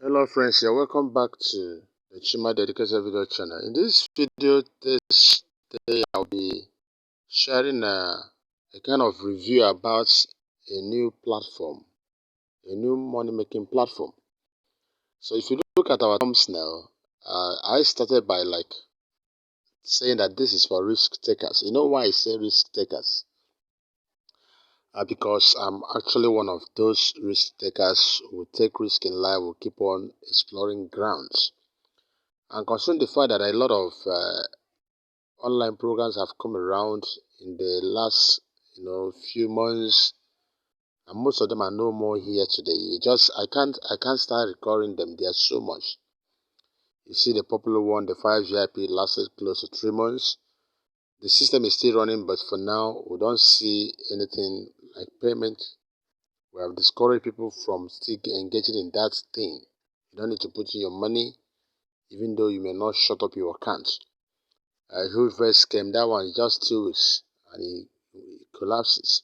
Hello friends, you're welcome back to the Chima Dedicated Video channel. In this video this day I'll be sharing a kind of review about a new platform, a new money making platform. So if you look at our thumbnail, I started by saying that this is for risk takers. You know why I say risk takers? Because I'm actually one of those risk takers who take risk in life, who keep on exploring grounds. And considering the fact that a lot of online programs have come around in the last, few months, and most of them are no more here today. I can't start recording them. There's so much. You see, the popular one, the FireVIP, lasted close to 3 months. The system is still running, but for now, we don't see anything like payment. We have discouraged people from still engaging in that thing. You don't need to put in your money, even though you may not shut up your account. Hugevers came, that one is just 2 weeks, and it collapses.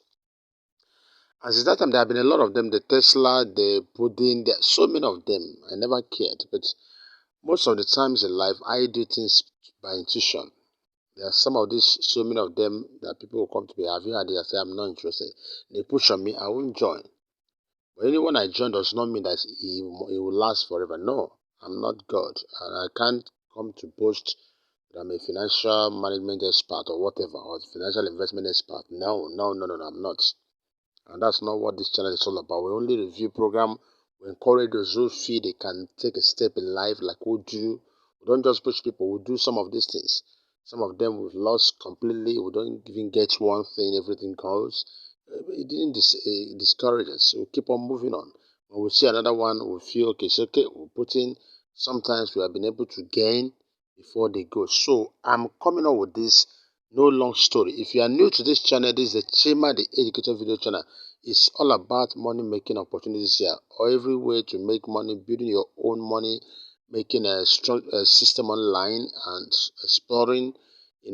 And since that time, there have been a lot of them. The Tesla, the Pudding, there are so many of them. I never cared, but most of the times in life, I do things by intuition. There are some of these, so many of them that people will come to me. Have you had it? I say I'm not interested. They push on me, I won't join. But anyone I join does not mean that it will last forever. No, I'm not God, and I can't come to boast that I'm a financial management expert or whatever, or financial investment expert. No, I'm not. And that's not what this channel is all about. We only review program. We encourage those who feel they can take a step in life like we do. We don't just push people. We do some of these things. Some of them we've lost completely. We don't even get one thing. Everything goes. It didn't discourage us. We keep on moving on. When we see another one, we feel okay. It's okay. We put in. Sometimes we have been able to gain before they go. So I'm coming up with this. No long story. If you are new to this channel, this is the Chima the Educator Video channel. It's all about money making opportunities here, or every way to make money, building your own money, making a strong system online, and exploring,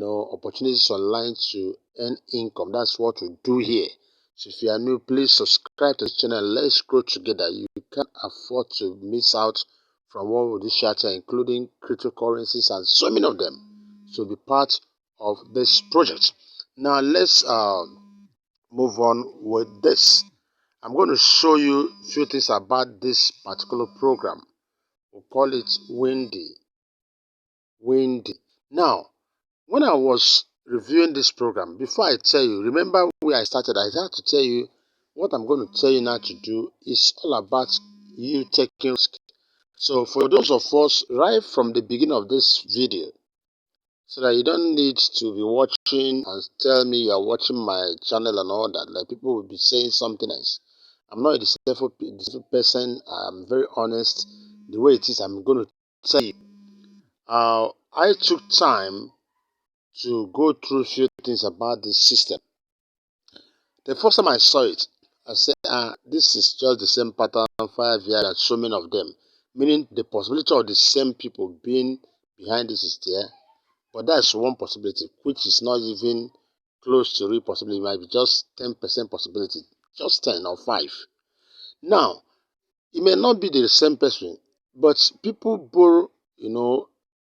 opportunities online to earn income. That's what we do here. So if you are new, please subscribe to the channel. Let's grow together. You can't afford to miss out from what we do share, including cryptocurrencies and so many of them. So be part of this project. Now let's move on with this. I'm going to show you a few things about this particular program. We'll call it Windey. Now, when I was reviewing this program, before I tell you, remember where I started, I had to tell you what I'm going to tell you now to do is all about you taking risk. So for those of us right from the beginning of this video, so that you don't need to be watching and tell me you are watching my channel and all that. Like people will be saying something else. I'm not a deceitful person. I'm very honest. The way it is, I'm going to tell you. I took time to go through a few things about this system. The first time I saw it, I said, this is just the same pattern, 5 years, and so many of them. Meaning the possibility of the same people being behind this is there. But that's one possibility, which is not even close to real possibility. It might be just 10% possibility, just 10 or 5. Now, it may not be the same person, but people borrow,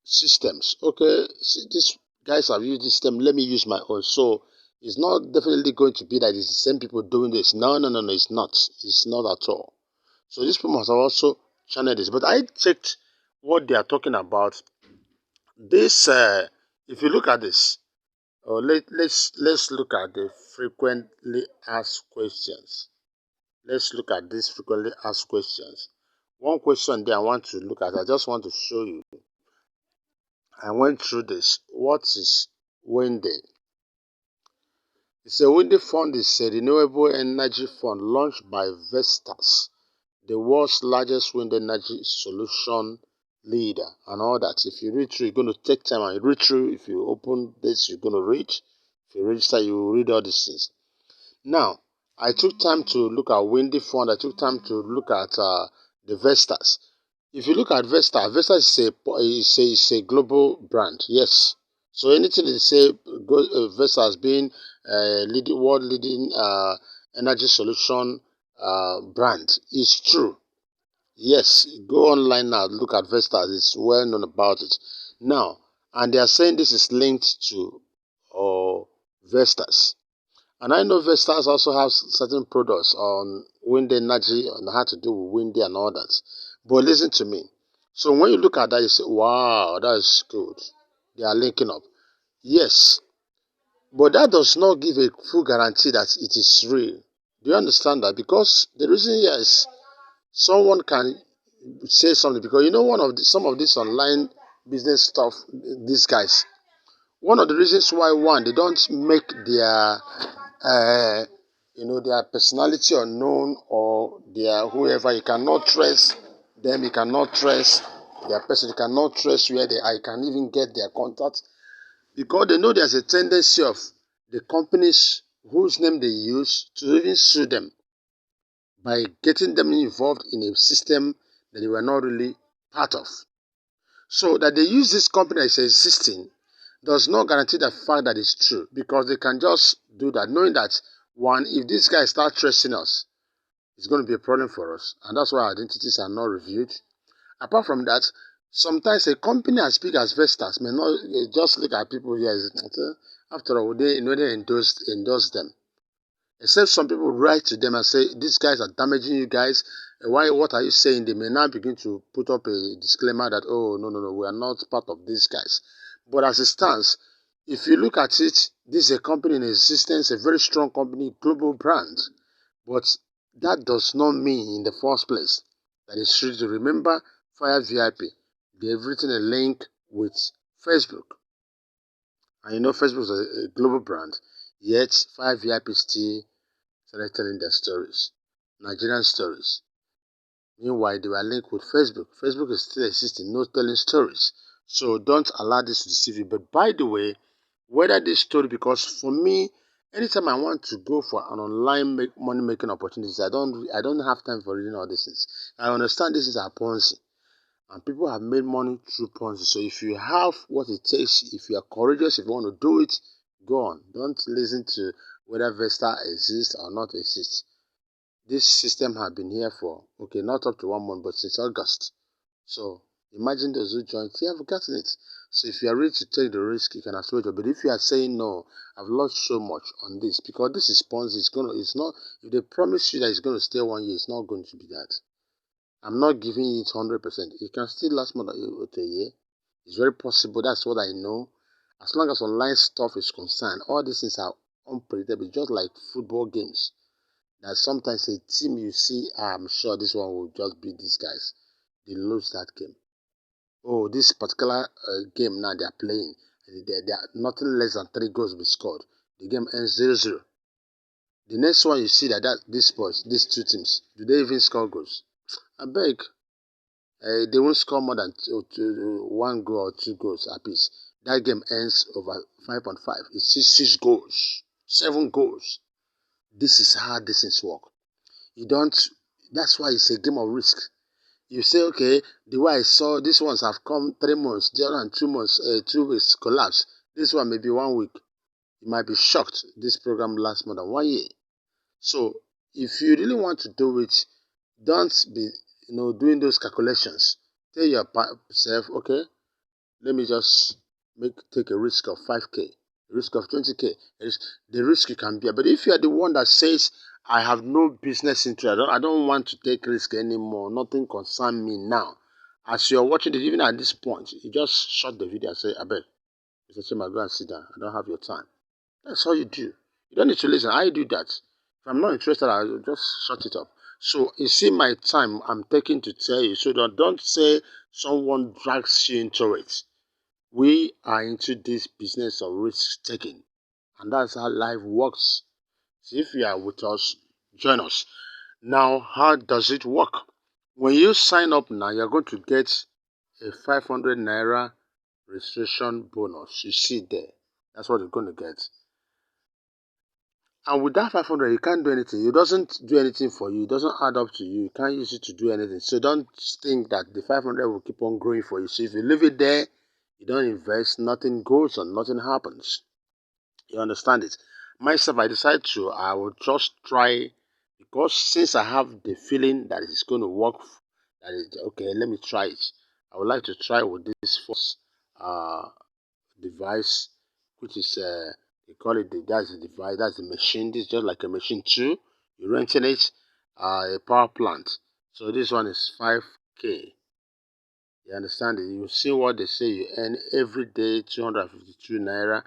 systems. Okay, see, these guys have used this system. Let me use my own. So it's not definitely going to be that it's the same people doing this. No, it's not. It's not at all. So these people must have also channeled this. But I checked what they are talking about. This, if you look at this, let's look at the frequently asked questions. Let's look at these frequently asked questions. One question there I want to look at, I just want to show you. I went through this. What is Windey? It's a Windey Fund is a renewable energy fund launched by Vestas, the world's largest wind energy solution leader, and all that. If you read through, you're going to take time and read through. If you open this, you're going to read. If you register, you will read all these things. Now, I took time to look at Windey Fund. I took time to look at the Vestas. If you look at Vestas, Vestas is a global brand. Yes. So anything they say, Vestas being world leading energy solution brand is true. Yes, go online now, look at Vestas, it's well known about it. Now, and they are saying this is linked to uh, Vestas. And I know Vestas also has certain products on wind energy and how to do with windy and all that. But listen to me. So when you look at that, you say, wow, that is good. They are linking up. Yes, but that does not give a full guarantee that it is real. Do you understand that? Because the reason here is someone can say something because you know some of this online business stuff, these guys, one of the reasons why one they don't make their uh, their personality unknown or their whoever, you cannot trace them, you cannot trace their person, you cannot trace where they are, you can even get their contact because they know there's a tendency of the companies whose name they use to even sue them by getting them involved in a system that they were not really part of. So that they use this company as existing does not guarantee the fact that it's true because they can just do that, knowing that one, if this guy start tracing us, it's going to be a problem for us, and that's why our identities are not reviewed. Apart from that, sometimes a company as big as Vestas may not just look at people here. After all, they endorse them. Except some people write to them and say, these guys are damaging you guys. Why? What are you saying? They may now begin to put up a disclaimer that, oh, no, no, no, we are not part of these guys. But as it stands, if you look at it, this is a company in existence, a very strong company, global brand. But that does not mean in the first place that it's true to remember FireVIP. They've written a link with Facebook. And you know Facebook is a global brand. Yet FireVIP still started telling their stories, Nigerian stories. Meanwhile, they were linked with Facebook. Facebook is still existing, not telling stories. So don't allow this to deceive you. But by the way, whether this story, because for me, anytime I want to go for an online money making opportunities, I don't have time for reading all these things. I understand this is a Ponzi, and people have made money through Ponzi. So if you have what it takes, if you are courageous, if you want to do it, go on. Don't listen to whether Vesta exists or not exists. This system had been here for, okay, not up to 1 month, but since August. So imagine those who joined, you have gotten it. So if you are ready to take the risk, you can afford it. But if you are saying no, I've lost so much on this because this is Ponzi, it's not. If they promise you that it's going to stay 1 year, it's not going to be that. I'm not giving it 100%. It can still last more than a year. It's very possible. That's what I know. As long as online stuff is concerned, all these things are unpredictable. Just like football games. That sometimes a team you see, I'm sure this one will just beat these guys. They lose that game. Oh, this particular game now they are playing, they are nothing less than 3 goals be scored. The game ends 0-0. The next one you see that these boys, these two teams, do they even score goals? I beg, they won't score more than 1 goal or 2 goals apiece. That game ends over 5.5. It's 6 goals, 7 goals. This is how these things work. You don't. That's why it's a game of risk. You say, okay, the way I saw these ones have come 3 months, the other one 2 months, 2 weeks collapse. This one maybe 1 week. You might be shocked. This program lasts more than 1 year. So if you really want to do it, don't be doing those calculations. Tell yourself, okay, let me just take a risk of 5k, a risk of 20k. The risk you can bear. But if you are the one that says, I have no business interest, I don't want to take risk anymore, nothing concern me now. As you're watching it, even at this point, you just shut the video and say, I beg, Mr. Chima, go and sit down. I don't have your time. That's all you do. You don't need to listen. I do that. If I'm not interested, I'll just shut it up. So you see my time I'm taking to tell you, so don't say someone drags you into it. We are into this business of risk taking, and that's how life works. So if you are with us, join us. Now, how does it work? When you sign up now, you're going to get a 500 naira registration bonus. You see there. That's what you're going to get. And with that 500, you can't do anything. It doesn't do anything for you. It doesn't add up to you. You can't use it to do anything. So don't think that the 500 will keep on growing for you. So if you leave it there, you don't invest, nothing goes on, nothing happens. You understand it? Myself, I will just try because since I have the feeling that it's going to work That is, okay, let me try it. I would like to try with this first device, which is they call it that's the device, that's the machine. This is just like a machine too. You're renting it, a power plant. So this one is 5K. You understand it? You see what they say you earn every day 252 naira,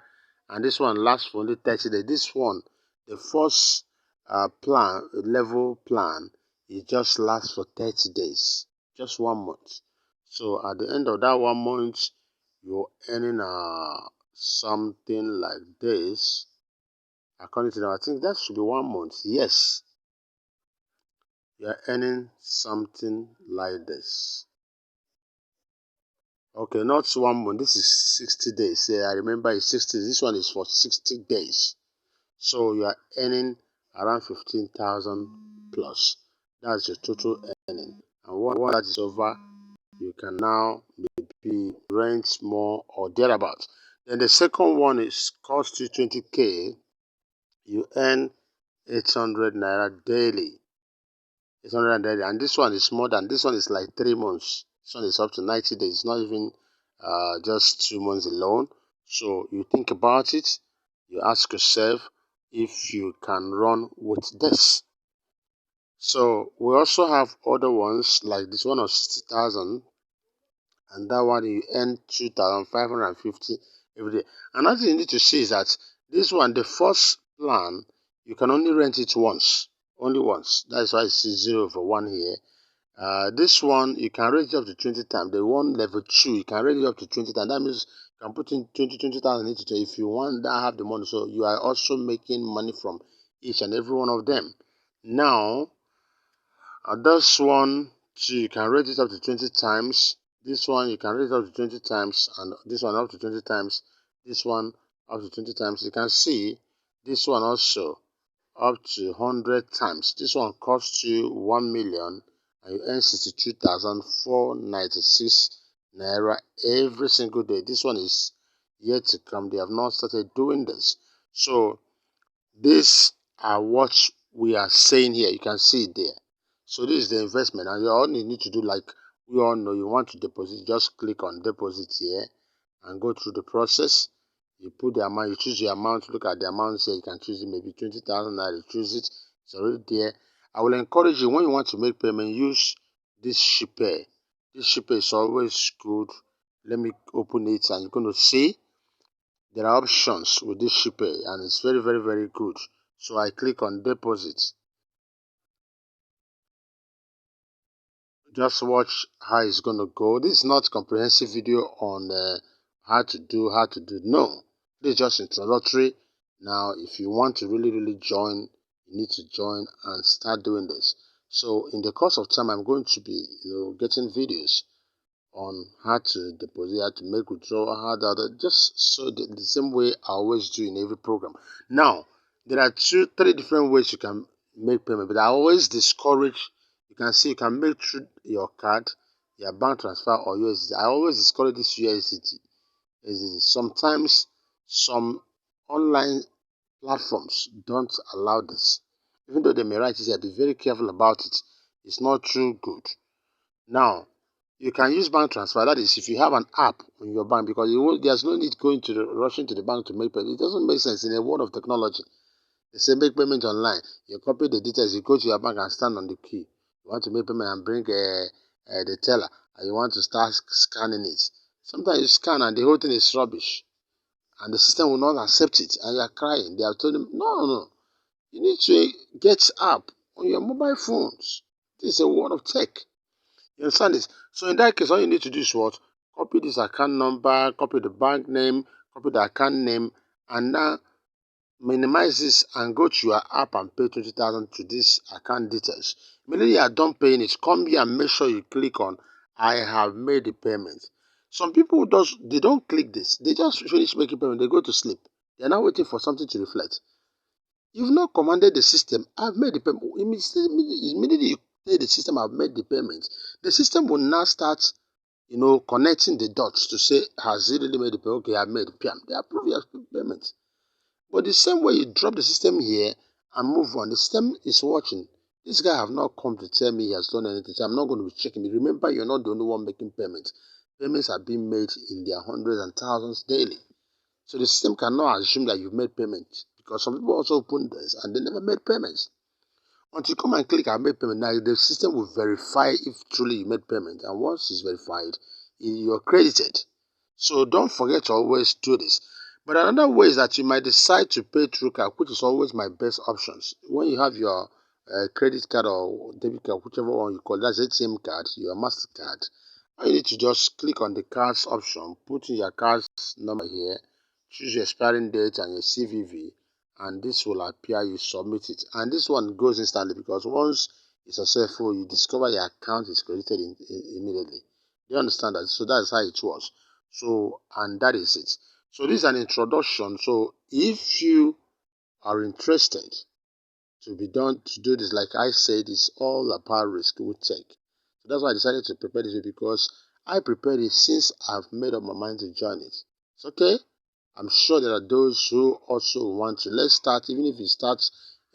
and this one lasts for only 30 days. This one, the first level plan, it just lasts for 30 days, just 1 month. So at the end of that 1 month, you're earning something like this. According to them, I think that should be 1 month. Yes, you're earning something like this. Okay, not 1 month. This is 60 days. Yeah, I remember it's 60. This one is for 60 days. So you are earning around 15,000 plus. That's your total earning. And once that is over, you can now maybe rent more or thereabouts. Then the second one is cost you 20K. You earn 800 naira daily. 800 daily. And this one is more than, this one is like 3 months. This one is up to 90 days. It's not even just 2 months alone. So you think about it, you ask yourself if you can run with this. So we also have other ones like this one of 60,000, and that one you earn 2,550 every day. Another thing you need to see is that this one, the first plan, you can only rent it only once. That's why it's 0 for 1 here. This one, you can raise it up to 20 times. The one level 2, you can raise it up to 20 times. That means you can put in 20,000 into it if you want that have the money. So you are also making money from each and every one of them. Now, this one, too, you can raise it up to 20 times. This one, you can raise it up to 20 times. And this one up to 20 times. This one up to 20 times. You can see this one also up to 100 times. This one costs you 1 million and you earn 62,496 naira every single day. This one is yet to come. They have not started doing this. So these are what we are saying here. You can see it there. So this is the investment, and all you need to do, like we all know, you want to deposit, just click on deposit here and go through the process. You put the amount, you choose your amount, look at the amount here, you can choose it, maybe 20,000 naira, you choose it, it's already there. I will encourage you, when you want to make payment, use this shipper. This shipper is always good. Let me open it and you're going to see there are options with this shipper and it's very, very, very good. So I click on deposit. Just watch how it's going to go. This is not comprehensive video on how to do. No, this is just introductory. Now if you want to really join, you need to join and start doing this. So in the course of time, I'm going to be getting videos on how to deposit, how to make withdrawal, how to just so the same way I always do in every program. Now there are 3 different ways you can make payment, but I always discourage. You can see you can make through your card, your bank transfer, or USD. I always discourage this USD. Sometimes some online platforms don't allow this. Even though they may write it here, be very careful about it. It's not too good. Now, you can use bank transfer. That is, if you have an app on your bank, because there's no need going to rushing to the bank to make payment. It doesn't make sense in a world of technology. They say make payment online. You copy the details. You go to your bank and stand on the queue. You want to make payment and bring the teller, and you want to start scanning it. Sometimes you scan and the whole thing is rubbish, and the system will not accept it, and you are crying. They have told him, no. You need to get app on your mobile phones. This is a world of tech. You understand this? So in that case, all you need to do is what? Copy this account number, copy the bank name, copy the account name, and now minimize this and go to your app and pay 20,000 to this account details. Immediately you are done paying it, come here and make sure you click on I have made the payment. Some people they don't click this. They just finish making payment, they go to sleep. They are now waiting for something to reflect. You've not commanded the system, I've made the payment. Immediately you say the system, I've made the payment, the system will now start connecting the dots to say, has it really made the payment? Okay, I've made the payment. They approve your payment. But the same way you drop the system here and move on, the system is watching. This guy have not come to tell me he has done anything. So I'm not going to be checking it. Remember, you're not the only one making payments. Payments are being made in their hundreds and thousands daily. So the system cannot assume that you've made payments, because some people also open this and they never made payments. Once you come and click I made payment, now the system will verify if truly you made payment. And once it's verified, you're credited. So don't forget to always do this. But another way is that you might decide to pay through card, which is always my best options. When you have your credit card or debit card, whichever one you call it, that's ATM card, your MasterCard, all you need to just click on the cards option, put in your card's number here, choose your expiring date and your CVV, and this will appear. You submit it, and this one goes instantly, because once it's successful, you discover your account is credited immediately. Do you understand that? So that's how it works. So, and that is it. So this is an introduction. So if you are interested to do this, like I said, it's all about risk we take. So that's why I decided to prepare this, because I prepared it since I've made up my mind to join it. It's okay. I'm sure there are those who also want to. Let's start, even if you start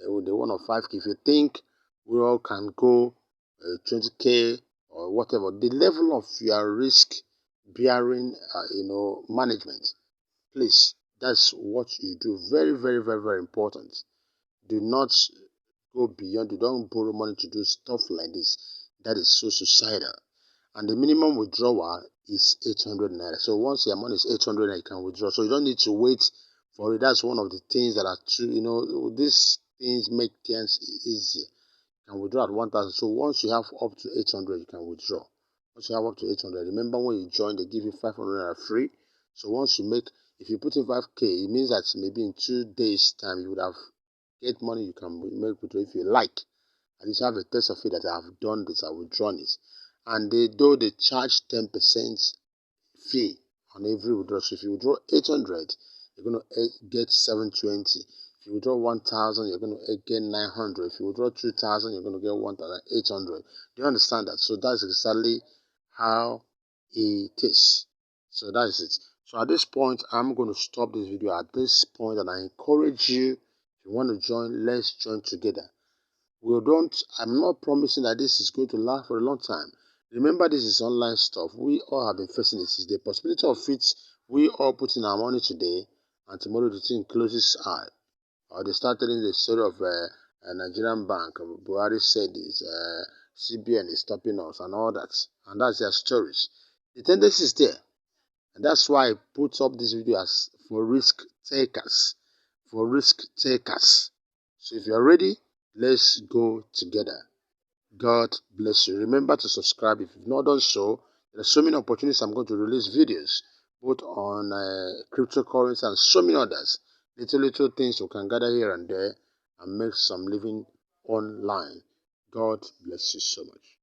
with the one of 5K. If you think we all can go 20K or whatever, the level of your risk bearing, management, please, that's what you do. Very, very, very, very important. Do not go beyond. You don't borrow money to do stuff like this. That is so suicidal. And the minimum withdrawal is 800 naira. So once your money is 800 naira, you can withdraw. So you don't need to wait for it. That's one of the things that are true. These things make things easy. You can withdraw at 1,000. So once you have up to 800, you can withdraw. Once you have up to 800, remember when you join, they give you 500 naira free. So once you make, if you put in 5K, it means that maybe in 2 days' time, you would have get money you can make withdraw if you like. At least have a test of it that I have done this, I have withdrawn it. And they charge 10% fee on every withdrawal. So if you withdraw 800, you're going to get 720. If you withdraw 1,000, you're going to get 900. If you withdraw 2,000, you're going to get 1,800. Do you understand that? So that's exactly how it is. So that is it. So at this point, I'm going to stop this video at this point, and I encourage you, if you want to join, let's join together. I'm not promising that this is going to last for a long time. Remember, this is online stuff. We all have been facing this. Is the possibility of it. We all put in our money today, and tomorrow the thing closes eye. Or they start telling the story of a Nigerian bank. Buhari said this, CBN is stopping us and all that. And that's their stories. The tendency is there. And that's why I put up this video as for risk takers. For risk takers. So if you're ready, let's go together. God bless you. Remember to subscribe if you've not done so. There are so many opportunities. I'm going to release videos both on cryptocurrency and so many others. Little things we can gather here and there and make some living online. God bless you so much.